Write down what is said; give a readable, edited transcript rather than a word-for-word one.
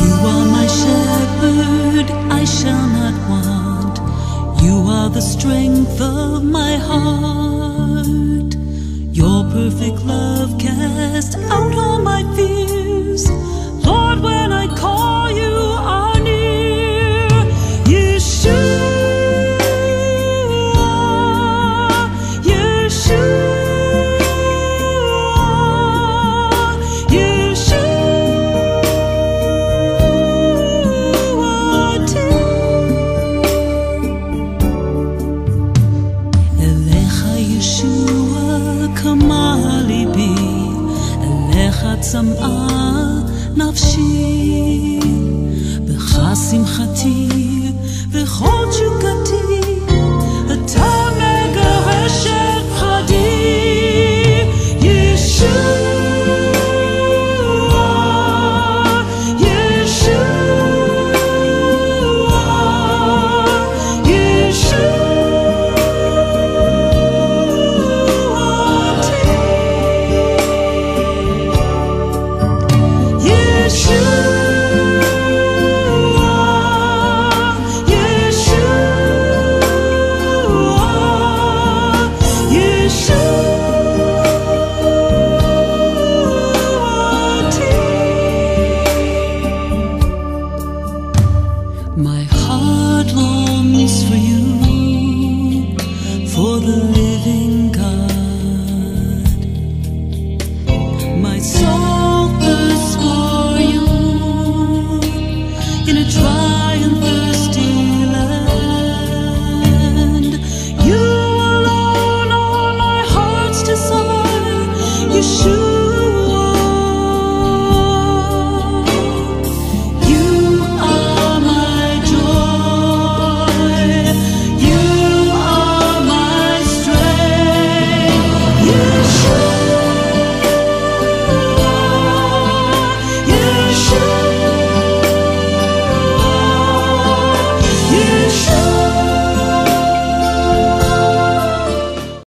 You are my shepherd, I shall not want. You are the strength of my heart. Your perfect love cast out all my fears. Lord, when I call, you are near. Yeshua, צמאה נפשי, בך שמחתי וכל תשוקתי.